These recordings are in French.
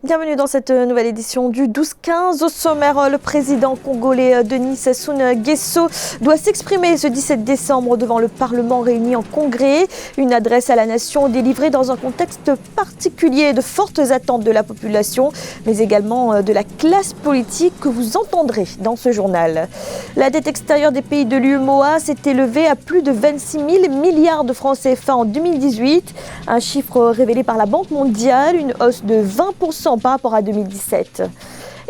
Bienvenue dans cette nouvelle édition du 12-15. Au sommaire, le président congolais Denis Sassou Nguesso doit s'exprimer ce 17 décembre devant le Parlement réuni en congrès. Une adresse à la nation délivrée dans un contexte particulier de fortes attentes de la population, mais également de la classe politique que vous entendrez dans ce journal. La dette extérieure des pays de l'UEMOA s'est élevée à plus de 26 000 milliards de francs CFA en 2018. Un chiffre révélé par la Banque mondiale, une hausse de 20% par rapport à 2017.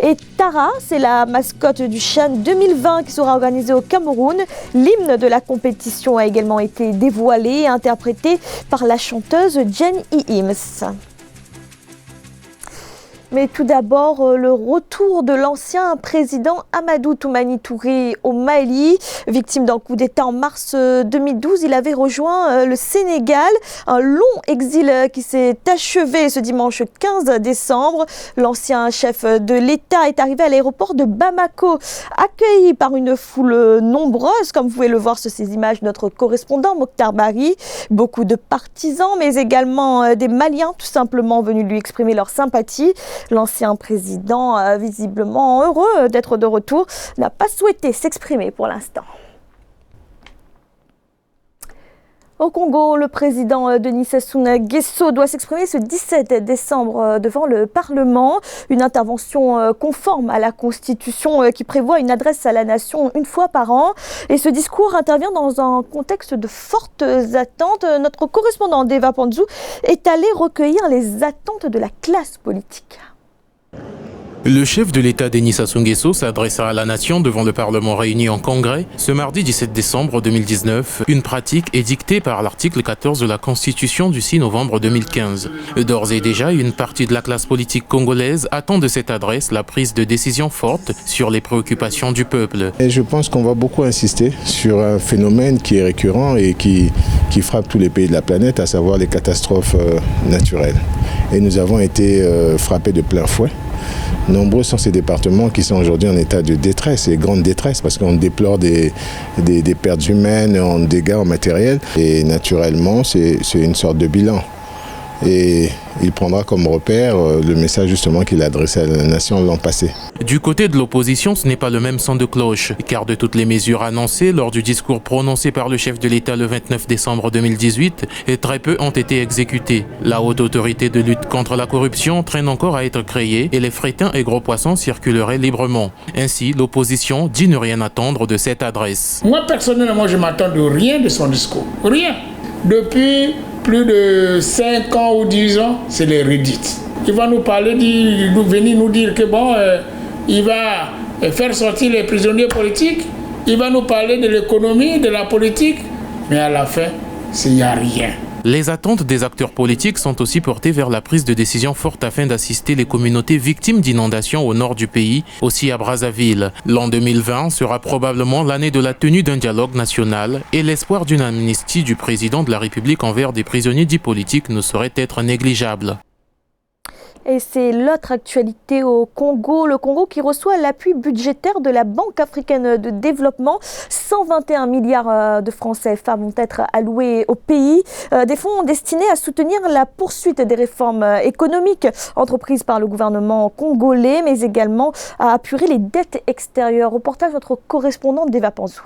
Et Tara, c'est la mascotte du Chan 2020 qui sera organisée au Cameroun. L'hymne de la compétition a également été dévoilé et interprété par la chanteuse Jen Iims. Mais tout d'abord, le retour de l'ancien président Amadou Toumani Touré au Mali. Victime d'un coup d'État en mars 2012, il avait rejoint le Sénégal. Un long exil qui s'est achevé ce dimanche 15 décembre. L'ancien chef de l'État est arrivé à l'aéroport de Bamako, accueilli par une foule nombreuse, comme vous pouvez le voir sur ces images de notre correspondant Mokhtar Bari. Beaucoup de partisans, mais également des Maliens, tout simplement venus lui exprimer leur sympathie. L'ancien président, visiblement heureux d'être de retour, n'a pas souhaité s'exprimer pour l'instant. Au Congo, le président Denis Sassou Nguesso doit s'exprimer ce 17 décembre devant le Parlement. Une intervention conforme à la Constitution qui prévoit une adresse à la nation une fois par an. Et ce discours intervient dans un contexte de fortes attentes. Notre correspondant Deva Panzou est allé recueillir les attentes de la classe politique. Le chef de l'État Denis Sassou Nguesso s'adressa à la nation devant le Parlement réuni en congrès ce mardi 17 décembre 2019, une pratique édictée par l'article 14 de la Constitution du 6 novembre 2015. D'ores et déjà, une partie de la classe politique congolaise attend de cette adresse la prise de décisions fortes sur les préoccupations du peuple. Et je pense qu'on va beaucoup insister sur un phénomène qui est récurrent et qui frappe tous les pays de la planète, à savoir les catastrophes naturelles. Et nous avons été frappés de plein fouet. Nombreux sont ces départements qui sont aujourd'hui en état de détresse, et grande détresse, parce qu'on déplore des pertes humaines, des dégâts en matériel. Et naturellement, c'est une sorte de bilan. Et il prendra comme repère le message justement qu'il a adressé à la nation l'an passé. Du côté de l'opposition, ce n'est pas le même son de cloche, car de toutes les mesures annoncées lors du discours prononcé par le chef de l'État le 29 décembre 2018, très peu ont été exécutées. La haute autorité de lutte contre la corruption traîne encore à être créée et les frétins et gros poissons circuleraient librement. Ainsi, l'opposition dit ne rien attendre de cette adresse. Moi, personnellement, je m'attends de rien de son discours. Rien. Depuis plus de 5 ans ou 10 ans, c'est les redites. Il va nous parler, venir nous dire que bon, il va faire sortir les prisonniers politiques, il va nous parler de l'économie, de la politique, mais à la fin, il n'y a rien. Les attentes des acteurs politiques sont aussi portées vers la prise de décisions fortes afin d'assister les communautés victimes d'inondations au nord du pays, aussi à Brazzaville. L'an 2020 sera probablement l'année de la tenue d'un dialogue national et l'espoir d'une amnistie du président de la République envers des prisonniers dits politiques ne saurait être négligeable. Et c'est l'autre actualité au Congo. Le Congo qui reçoit l'appui budgétaire de la Banque africaine de développement. 121 milliards de francs CFA vont être alloués au pays. Des fonds destinés à soutenir la poursuite des réformes économiques entreprises par le gouvernement congolais, mais également à apurer les dettes extérieures. Reportage de notre correspondante Deva Panzou.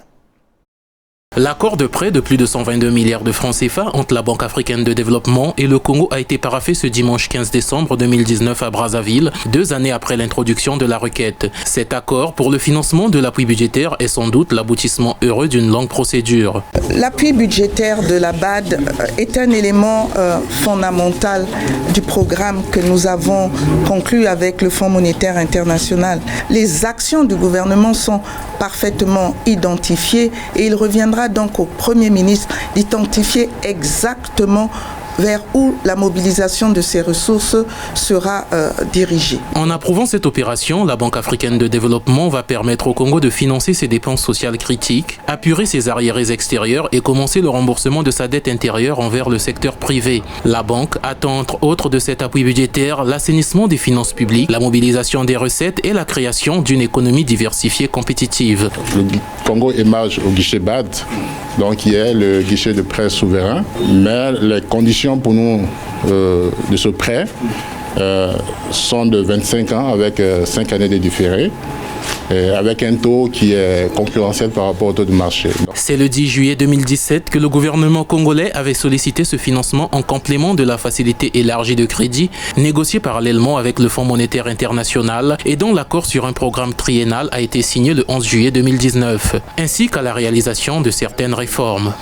L'accord de prêt de plus de 122 milliards de francs CFA entre la Banque africaine de développement et le Congo a été paraphé ce dimanche 15 décembre 2019 à Brazzaville, 2 années après l'introduction de la requête. Cet accord pour le financement de l'appui budgétaire est sans doute l'aboutissement heureux d'une longue procédure. L'appui budgétaire de la BAD est un élément fondamental du programme que nous avons conclu avec le Fonds monétaire international. Les actions du gouvernement sont parfaitement identifiées et il reviendra donc au Premier ministre d'identifier exactement vers où la mobilisation de ces ressources sera dirigée. En approuvant cette opération, la Banque africaine de développement va permettre au Congo de financer ses dépenses sociales critiques, apurer ses arriérés extérieurs et commencer le remboursement de sa dette intérieure envers le secteur privé. La banque attend entre autres de cet appui budgétaire l'assainissement des finances publiques, la mobilisation des recettes et la création d'une économie diversifiée compétitive. Le Congo émerge au guichet BAD, donc qui est le guichet de prêt souverain, mais les conditions pour nous de ce prêt sont de 25 ans avec 5 années de différé, avec un taux qui est concurrentiel par rapport au taux de marché. C'est le 10 juillet 2017 que le gouvernement congolais avait sollicité ce financement en complément de la facilité élargie de crédit négociée parallèlement avec le Fonds monétaire international et dont l'accord sur un programme triennal a été signé le 11 juillet 2019, ainsi qu'à la réalisation de certaines réformes.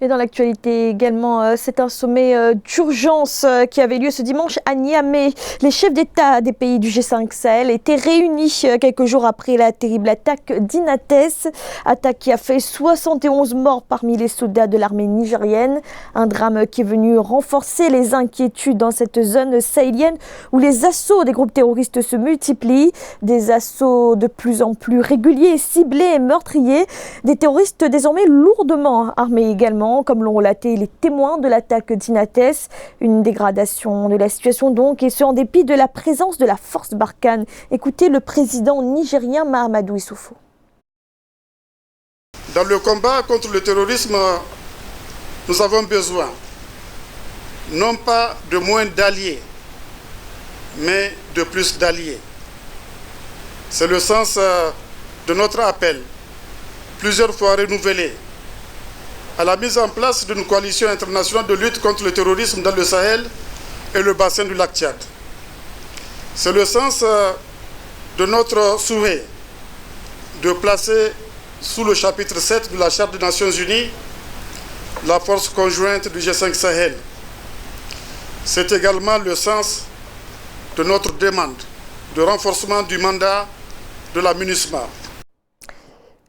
Et dans l'actualité également, c'est un sommet d'urgence qui avait lieu ce dimanche à Niamey. Les chefs d'État des pays du G5 Sahel étaient réunis quelques jours après la terrible attaque d'Inates, attaque qui a fait 71 morts parmi les soldats de l'armée nigérienne. Un drame qui est venu renforcer les inquiétudes dans cette zone sahélienne où les assauts des groupes terroristes se multiplient. Des assauts de plus en plus réguliers, ciblés et meurtriers. Des terroristes désormais lourdement armés également, comme l'ont relaté les témoins de l'attaque d'Inates. Une dégradation de la situation donc, et ce en dépit de la présence de la force Barkhane. Écoutez le président nigérien Mahamadou Issoufou. Dans le combat contre le terrorisme, nous avons besoin non pas de moins d'alliés, mais de plus d'alliés. C'est le sens de notre appel, plusieurs fois renouvelé, à la mise en place d'une coalition internationale de lutte contre le terrorisme dans le Sahel et le bassin du lac Tchad. C'est le sens de notre souhait de placer sous le chapitre 7 de la Charte des Nations Unies la force conjointe du G5 Sahel. C'est également le sens de notre demande de renforcement du mandat de la MINUSMA.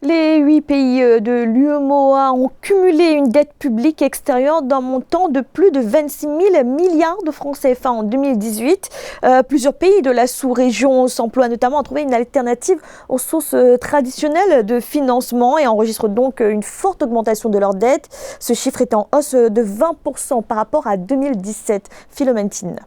Les 8 pays de l'UEMOA ont cumulé une dette publique extérieure d'un montant de plus de 26 000 milliards de francs CFA en 2018. Plusieurs pays de la sous-région s'emploient notamment à trouver une alternative aux sources traditionnelles de financement et enregistrent donc une forte augmentation de leur dette. Ce chiffre est en hausse de 20% par rapport à 2017. Philomentine.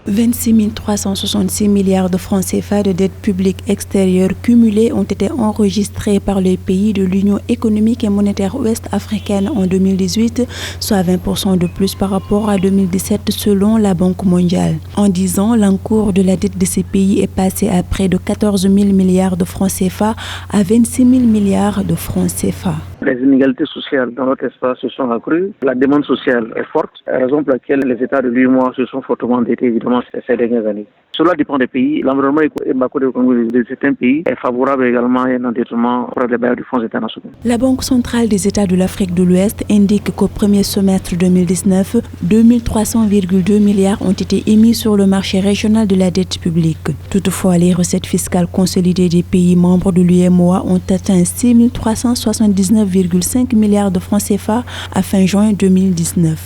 26 366 milliards de francs CFA de dette publique extérieure cumulés ont été enregistrés par les pays de l'Union économique et monétaire ouest-africaine en 2018, soit 20% de plus par rapport à 2017 selon la Banque mondiale. En 10 ans, l'encours de la dette de ces pays est passé à près de 14 000 milliards de francs CFA à 26 000 milliards de francs CFA. Les inégalités sociales dans notre espace se sont accrues. La demande sociale est forte, raison pour laquelle les États de l'UEMOA se sont fortement endettés évidemment ces dernières années. Cela dépend des pays. L'environnement macroéconomique de certains pays est favorable également à un endettement pour les bailleurs du Fonds internationaux. La Banque centrale des États de l'Afrique de l'Ouest indique qu'au premier semestre 2019, 2300,2 milliards ont été émis sur le marché régional de la dette publique. Toutefois, les recettes fiscales consolidées des pays membres de l'UEMOA ont atteint 6 379,5 milliards de francs CFA à fin juin 2019.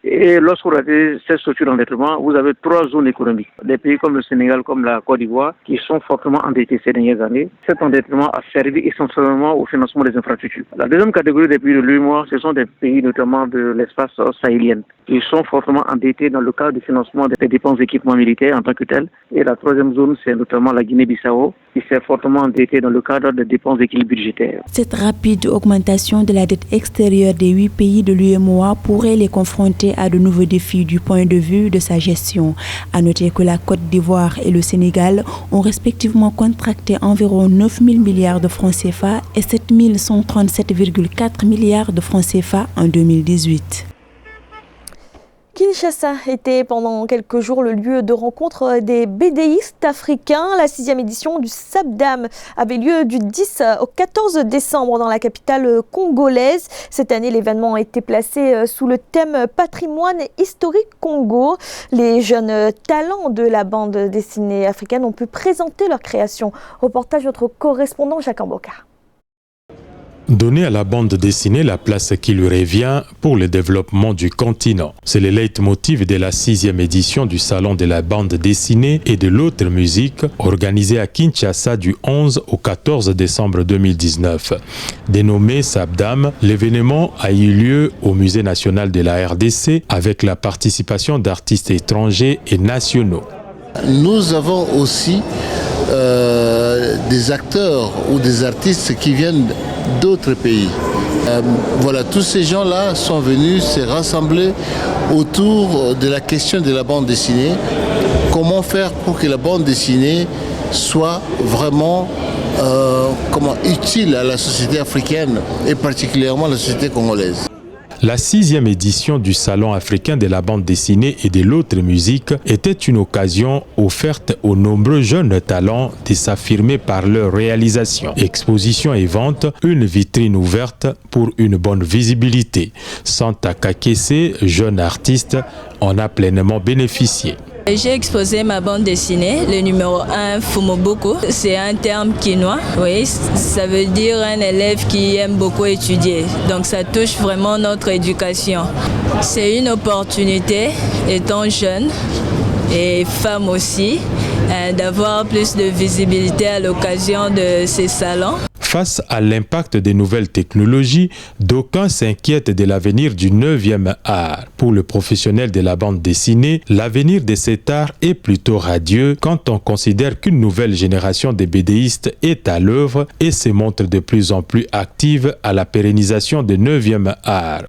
Et lorsque vous regardez cette structure d'endettement, vous avez 3 zones économiques. Des pays comme le Sénégal, comme la Côte d'Ivoire, qui sont fortement endettés ces dernières années. Cet endettement a servi essentiellement au financement des infrastructures. La deuxième catégorie des pays de l'UEMOA, ce sont des pays notamment de l'espace sahélien. Ils sont fortement endettés dans le cadre du financement des dépenses d'équipement militaire en tant que tel. Et la troisième zone, c'est notamment la Guinée-Bissau, qui s'est fortement endettée dans le cadre des dépenses d'équilibre budgétaire. Cette rapide augmentation de la dette extérieure des 8 pays de l'UEMOA pourrait les confronter à de nouveaux défis du point de vue de sa gestion. À noter que la Côte d'Ivoire et le Sénégal ont respectivement contracté environ 9 000 milliards de francs CFA et 7 137,4 milliards de francs CFA en 2018. Kinshasa était pendant quelques jours le lieu de rencontre des bédéistes africains. La 6e édition du Sabdam avait lieu du 10 au 14 décembre dans la capitale congolaise. Cette année, l'événement a été placé sous le thème Patrimoine historique Congo. Les jeunes talents de la bande dessinée africaine ont pu présenter leur création. Reportage de notre correspondant Jacques Amboka. Donner à la bande dessinée la place qui lui revient pour le développement du continent. C'est le leitmotiv de la 6e édition du Salon de la bande dessinée et de l'autre musique organisé à Kinshasa du 11 au 14 décembre 2019. Dénommé Sabdam, l'événement a eu lieu au Musée national de la RDC avec la participation d'artistes étrangers et nationaux. Nous avons aussi des acteurs ou des artistes qui viennent d'autres pays. Voilà, tous ces gens-là sont venus se rassembler autour de la question de la bande dessinée. Comment faire pour que la bande dessinée soit vraiment utile à la société africaine et particulièrement à la société congolaise. La 6e édition du Salon africain de la bande dessinée et de l'autre musique était une occasion offerte aux nombreux jeunes talents de s'affirmer par leur réalisation. Exposition et vente, une vitrine ouverte pour une bonne visibilité. Santa Kakese, jeune artiste, en a pleinement bénéficié. J'ai exposé ma bande dessinée, le numéro 1, Fumoboko. C'est un terme quinois. Oui, ça veut dire un élève qui aime beaucoup étudier. Donc ça touche vraiment notre éducation. C'est une opportunité, étant jeune et femme aussi, d'avoir plus de visibilité à l'occasion de ces salons. Face à l'impact des nouvelles technologies, d'aucuns s'inquiètent de l'avenir du 9e art. Pour le professionnel de la bande dessinée, l'avenir de cet art est plutôt radieux quand on considère qu'une nouvelle génération de BDistes est à l'œuvre et se montre de plus en plus active à la pérennisation du 9e art.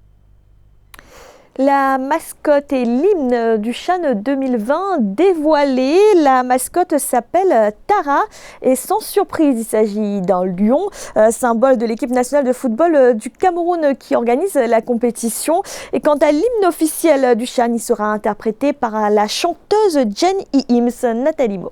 La mascotte et l'hymne du CHAN 2020 dévoilé. La mascotte s'appelle Tara et sans surprise, il s'agit d'un lion, symbole de l'équipe nationale de football du Cameroun qui organise la compétition. Et quant à l'hymne officiel du CHAN, il sera interprété par la chanteuse Jen Ihims. Nathalie Mo.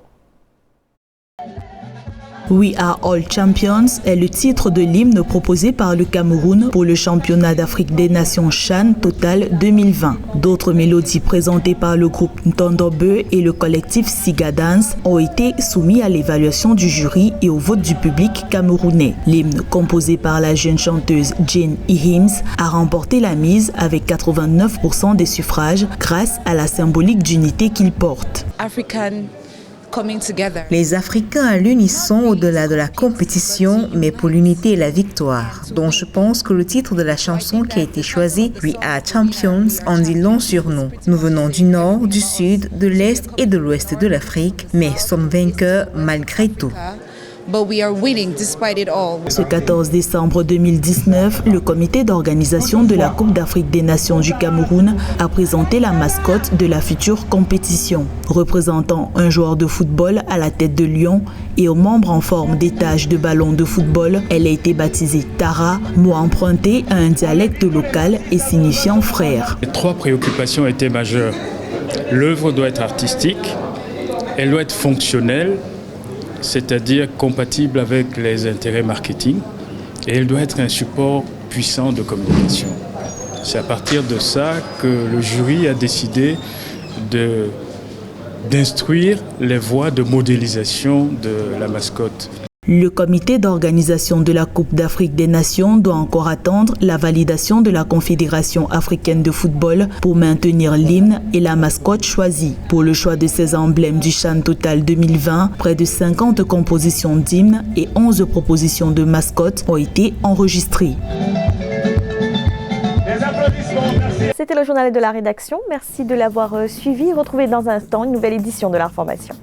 We Are All Champions est le titre de l'hymne proposé par le Cameroun pour le championnat d'Afrique des Nations CHAN Total 2020. D'autres mélodies présentées par le groupe Ntondobe et le collectif Siga Dance ont été soumis à l'évaluation du jury et au vote du public camerounais. L'hymne composé par la jeune chanteuse Jen Ihims a remporté la mise avec 89% des suffrages grâce à la symbolique d'unité qu'il porte. Les Africains à l'unisson au-delà de la compétition, mais pour l'unité et la victoire. Donc je pense que le titre de la chanson qui a été choisi, We Are Champions, en dit long sur nous. Nous venons du nord, du sud, de l'est et de l'ouest de l'Afrique, mais sommes vainqueurs malgré tout. Ce 14 décembre 2019, le comité d'organisation de la Coupe d'Afrique des Nations du Cameroun a présenté la mascotte de la future compétition. Représentant un joueur de football à la tête de lion et aux membres en forme d'étage de ballon de football, elle a été baptisée Tara, mot emprunté à un dialecte local et signifiant frère. Les 3 préoccupations étaient majeures. L'œuvre doit être artistique, elle doit être fonctionnelle, c'est-à-dire compatible avec les intérêts marketing, et elle doit être un support puissant de communication. C'est à partir de ça que le jury a décidé d'instruire les voies de modélisation de la mascotte. Le comité d'organisation de la Coupe d'Afrique des Nations doit encore attendre la validation de la Confédération africaine de football pour maintenir l'hymne et la mascotte choisie. Pour le choix de ces emblèmes du CHAN Total 2020, près de 50 compositions d'hymnes et 11 propositions de mascottes ont été enregistrées. C'était le journal de la rédaction. Merci de l'avoir suivi. Retrouvez dans un instant une nouvelle édition de l'information.